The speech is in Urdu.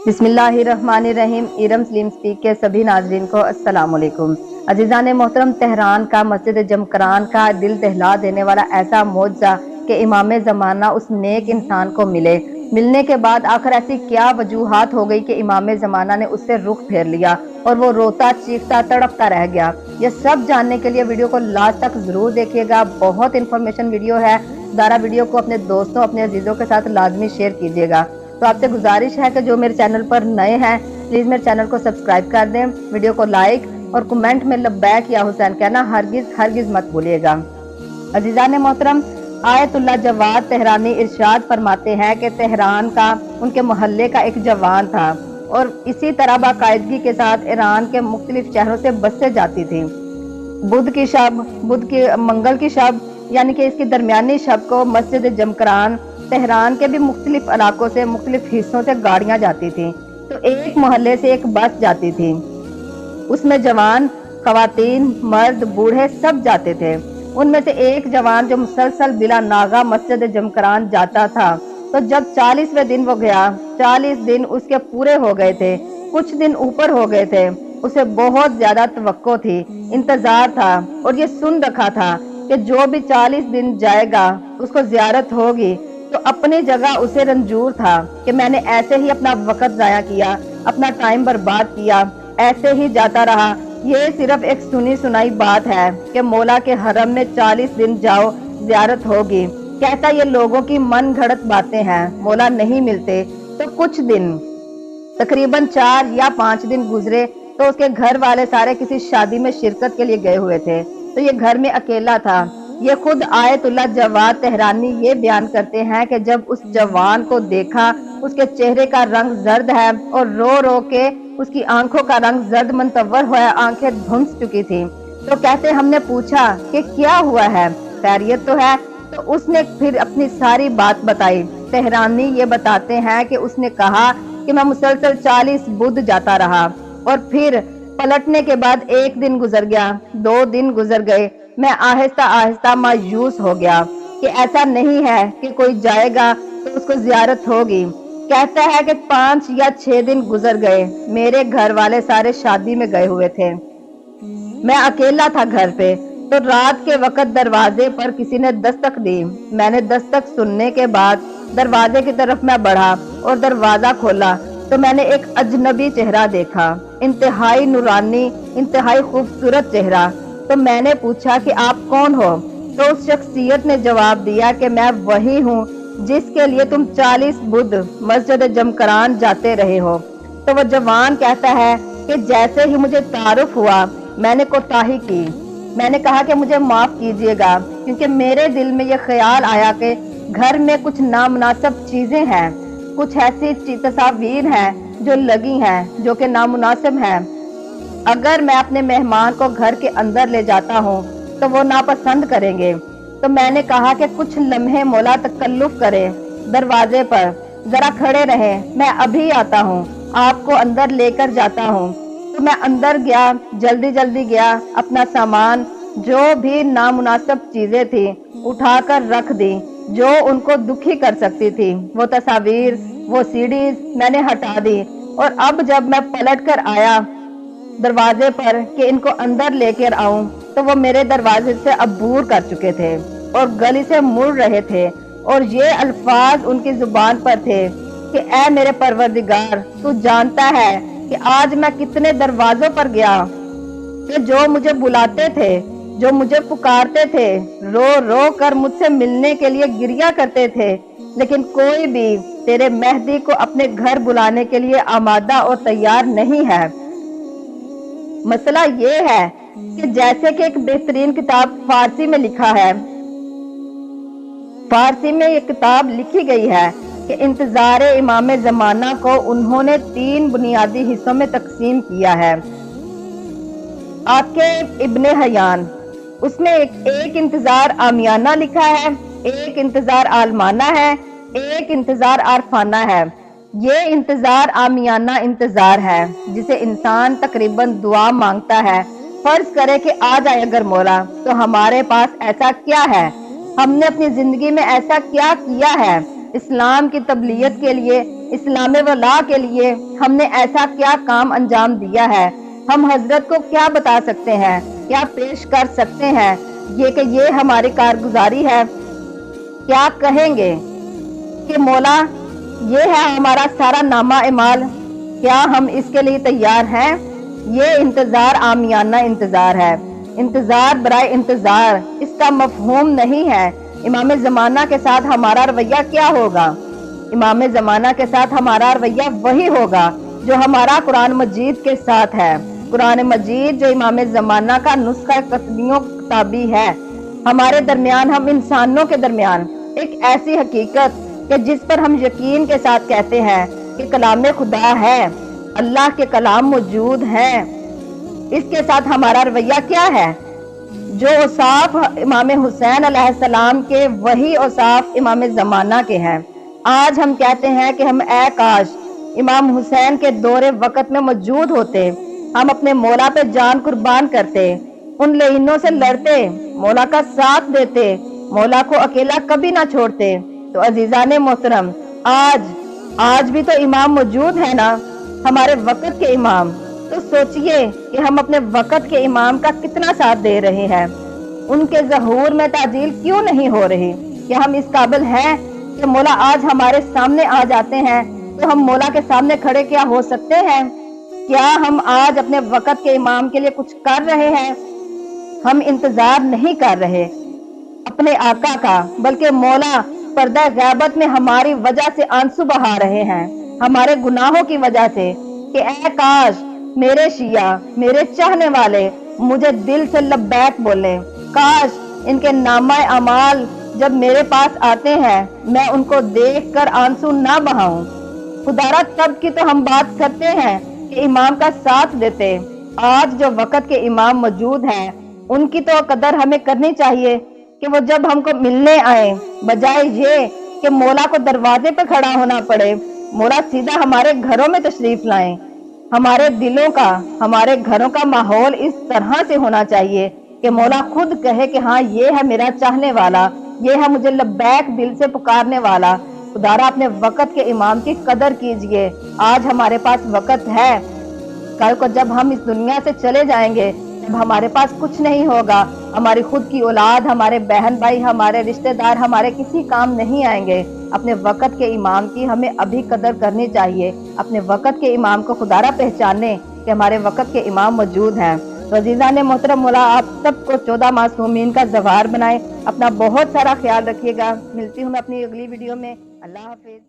بسم اللہ الرحمن الرحیم۔ ارم سلیم سپیک کے سبھی ناظرین کو السلام علیکم۔ عزیزان محترم، تہران کا مسجد جمکران کا دل دہلا دینے والا ایسا معجزہ کہ امام زمانہ اس نیک انسان کو ملنے کے بعد آخر ایسی کیا وجوہات ہو گئی کہ امام زمانہ نے اس سے رخ پھیر لیا اور وہ روتا چیختا تڑپتا رہ گیا۔ یہ سب جاننے کے لیے ویڈیو کو لاسٹ تک ضرور دیکھیے گا، بہت انفارمیشن ویڈیو ہے۔ ذرا ویڈیو کو اپنے دوستوں اپنے عزیزوں کے ساتھ لازمی شیئر کیجیے گا۔ تو آپ سے گزارش ہے کہ جو میرے چینل پر نئے ہیں پلیز میرے چینل کو سبسکرائب کر دیں، ویڈیو کو لائک اور کمنٹ میں لبیک یا حسین کہنا ہرگز مت بھولیے گا۔ عزیزان محترم، آیت اللہ جواد تہرانی ارشاد فرماتے ہیں کہ تہران کا ان کے محلے کا ایک جوان تھا اور اسی طرح باقاعدگی کے ساتھ ایران کے مختلف شہروں سے بسیں جاتی تھیں۔ منگل کی شب یعنی کہ اس کی درمیانی شب کو مسجد جمکران تہران کے بھی مختلف علاقوں سے مختلف حصوں سے گاڑیاں جاتی تھیں، تو ایک محلے سے ایک بس جاتی تھی، اس میں جوان، خواتین، مرد، بوڑھے سب جاتے تھے۔ ان میں سے ایک جوان جو مسلسل بلا ناغہ مسجد جمکران جاتا تھا، تو جب 40ویں دن وہ گیا، 40 دن اس کے پورے ہو گئے تھے، کچھ دن اوپر ہو گئے تھے، اسے بہت زیادہ توقع تھی، انتظار تھا اور یہ سن رکھا تھا کہ جو بھی 40 دن جائے گا اس کو زیارت ہوگی، تو اپنی جگہ اسے رنجور تھا کہ میں نے ایسے ہی اپنا وقت ضائع کیا، اپنا ٹائم برباد کیا، ایسے ہی جاتا رہا۔ یہ صرف ایک سنی سنائی بات ہے کہ مولا کے حرم میں 40 دن جاؤ زیارت ہوگی، کہتا یہ لوگوں کی من گھڑت باتیں ہیں، مولا نہیں ملتے۔ تو کچھ دن تقریباً 4 یا 5 دن گزرے تو اس کے گھر والے سارے کسی شادی میں شرکت کے لیے گئے ہوئے تھے، تو یہ گھر میں اکیلا تھا۔ یہ خود آیت اللہ جواد تہرانی یہ بیان کرتے ہیں کہ جب اس جوان کو دیکھا، اس کے چہرے کا رنگ زرد ہے اور رو رو کے اس کی آنکھوں کا رنگ زرد منتور ہوا، آنکھیں دھنس چکی تھیں، تو کہتے ہم نے پوچھا کہ کیا ہوا ہے، خیریت تو ہے؟ تو اس نے پھر اپنی ساری بات بتائی۔ تہرانی یہ بتاتے ہیں کہ اس نے کہا کہ میں مسلسل 40 بدھ جاتا رہا اور پھر پلٹنے کے بعد 1 دن گزر گیا، 2 دن گزر گئے، میں آہستہ آہستہ مایوس ہو گیا کہ ایسا نہیں ہے کہ کوئی جائے گا تو اس کو زیارت ہوگی۔ کہتا ہے کہ 5 یا 6 دن گزر گئے، میرے گھر والے سارے شادی میں گئے ہوئے تھے، میں اکیلا تھا گھر پہ، تو رات کے وقت دروازے پر کسی نے دستک دی۔ میں نے دستک سننے کے بعد دروازے کی طرف میں بڑھا اور دروازہ کھولا تو میں نے ایک اجنبی چہرہ دیکھا، انتہائی نورانی، انتہائی خوبصورت چہرہ۔ تو میں نے پوچھا کہ آپ کون ہو؟ تو اس شخصیت نے جواب دیا کہ میں وہی ہوں جس کے لیے تم 40 بدھ مسجد جمکران جاتے رہے ہو۔ تو وہ جوان کہتا ہے کہ جیسے ہی مجھے تعارف ہوا میں نے کوتاہی کی، میں نے کہا کہ مجھے معاف کیجیے گا، کیونکہ میرے دل میں یہ خیال آیا کہ گھر میں کچھ نامناسب چیزیں ہیں، کچھ ایسی تصاویر ہیں جو لگی ہیں جو کہ نامناسب ہیں۔ اگر میں اپنے مہمان کو گھر کے اندر لے جاتا ہوں تو وہ ناپسند کریں گے۔ تو میں نے کہا کہ کچھ لمحے مولا تکلف کریں، دروازے پر ذرا کھڑے رہیں، میں ابھی آتا ہوں، آپ کو اندر لے کر جاتا ہوں۔ تو میں اندر گیا، جلدی گیا، اپنا سامان جو بھی نامناسب چیزیں تھیں اٹھا کر رکھ دی جو ان کو دکھی کر سکتی تھی، وہ تصاویر، وہ سیڈیز میں نے ہٹا دی۔ اور اب جب میں پلٹ کر آیا دروازے پر کہ ان کو اندر لے کر آؤں تو وہ میرے دروازے سے عبور کر چکے تھے اور گلی سے مڑ رہے تھے، اور یہ الفاظ ان کی زبان پر تھے کہ اے میرے پروردگار، تو جانتا ہے کہ آج میں کتنے دروازوں پر گیا کہ جو مجھے بلاتے تھے، جو مجھے پکارتے تھے، رو رو کر مجھ سے ملنے کے لیے گریا کرتے تھے، لیکن کوئی بھی تیرے مہدی کو اپنے گھر بلانے کے لیے آمادہ اور تیار نہیں ہے۔ مسئلہ یہ ہے کہ جیسے کہ ایک بہترین کتاب فارسی میں لکھا ہے، فارسی میں یہ کتاب لکھی گئی ہے کہ انتظار امام زمانہ کو انہوں نے 3 بنیادی حصوں میں تقسیم کیا ہے۔ آپ کے ابن حیان اس میں ایک انتظار عامیانہ لکھا ہے، ایک انتظار عالمانہ ہے، ایک انتظار عارفانہ ہے۔ یہ انتظار عامیانہ انتظار ہے جسے انسان تقریباً دعا مانگتا ہے، فرض کرے کہ آ جائے اگر مولا تو ہمارے پاس ایسا کیا ہے، ہم نے اپنی زندگی میں ایسا کیا کیا ہے، اسلام کی تبلیغ کے لیے اسلام ولا کے لیے ہم نے ایسا کیا کام انجام دیا ہے؟ ہم حضرت کو کیا بتا سکتے ہیں، کیا پیش کر سکتے ہیں کہ یہ ہماری کارگزاری ہے؟ کیا کہیں گے کہ مولا یہ ہے ہمارا سارا نامہ اعمال، کیا ہم اس کے لیے تیار ہیں؟ یہ انتظار عامیانہ انتظار ہے، انتظار برائے انتظار، اس کا مفہوم نہیں ہے۔ امام زمانہ کے ساتھ ہمارا رویہ کیا ہوگا؟ امام زمانہ کے ساتھ ہمارا رویہ وہی ہوگا جو ہمارا قرآن مجید کے ساتھ ہے۔ قرآن مجید جو امام زمانہ کا نسخہ قطبیوں کتابی ہے، ہمارے درمیان، ہم انسانوں کے درمیان ایک ایسی حقیقت کہ جس پر ہم یقین کے ساتھ کہتے ہیں کہ کلام خدا ہے، اللہ کے کلام موجود ہے، اس کے ساتھ ہمارا رویہ کیا ہے؟ جو اوصاف امام حسین علیہ السلام کے وہی اوصاف امام زمانہ کے ہیں۔ آج ہم کہتے ہیں کہ ہم اے کاش امام حسین کے دور وقت میں موجود ہوتے، ہم اپنے مولا پہ جان قربان کرتے، ان لعینوں سے لڑتے، مولا کا ساتھ دیتے، مولا کو اکیلا کبھی نہ چھوڑتے۔ تو عزیزان محترم، آج بھی تو امام موجود ہے نا، ہمارے وقت کے امام۔ تو سوچئے کہ ہم اپنے وقت کے امام کا کتنا ساتھ دے رہے ہیں، ان کے ظہور میں تعجیل کیوں نہیں ہو رہی؟ کیا ہم اس قابل ہیں کہ مولا آج ہمارے سامنے آ جاتے ہیں تو ہم مولا کے سامنے کھڑے کیا ہو سکتے ہیں؟ کیا ہم آج اپنے وقت کے امام کے لیے کچھ کر رہے ہیں؟ ہم انتظار نہیں کر رہے اپنے آقا کا، بلکہ مولا پردہ غیبت میں ہماری وجہ سے آنسو بہا رہے ہیں، ہمارے گناہوں کی وجہ سے، کہ اے کاش میرے شیعہ، میرے چاہنے والے مجھے دل سے لبیک بولیں، کاش ان کے نامہ اعمال جب میرے پاس آتے ہیں میں ان کو دیکھ کر آنسو نہ بہاؤں۔ خدارا تب کی تو ہم بات کرتے ہیں کہ امام کا ساتھ دیتے، آج جو وقت کے امام موجود ہیں ان کی تو قدر ہمیں کرنی چاہیے کہ وہ جب ہم کو ملنے آئیں، بجائے یہ کہ مولا کو دروازے پہ کھڑا ہونا پڑے، مولا سیدھا ہمارے گھروں میں تشریف لائیں۔ ہمارے دلوں کا، ہمارے گھروں کا ماحول اس طرح سے ہونا چاہیے کہ مولا خود کہے کہ ہاں یہ ہے میرا چاہنے والا، یہ ہے مجھے لبیک دل سے پکارنے والا۔ خدارا اپنے وقت کے امام کی قدر کیجئے، آج ہمارے پاس وقت ہے، کل کو جب ہم اس دنیا سے چلے جائیں گے جب ہمارے پاس کچھ نہیں ہوگا، ہماری خود کی اولاد، ہمارے بہن بھائی، ہمارے رشتہ دار ہمارے کسی کام نہیں آئیں گے۔ اپنے وقت کے امام کی ہمیں ابھی قدر کرنی چاہیے، اپنے وقت کے امام کو خدارا پہچانے کہ ہمارے وقت کے امام موجود ہیں۔ تو عزیزان محترم، مولا آپ سب کو 14 معصومین کا زوار بنائے۔ اپنا بہت سارا خیال رکھیے گا، ملتی ہوں میں اپنی اگلی ویڈیو میں۔ اللہ حافظ۔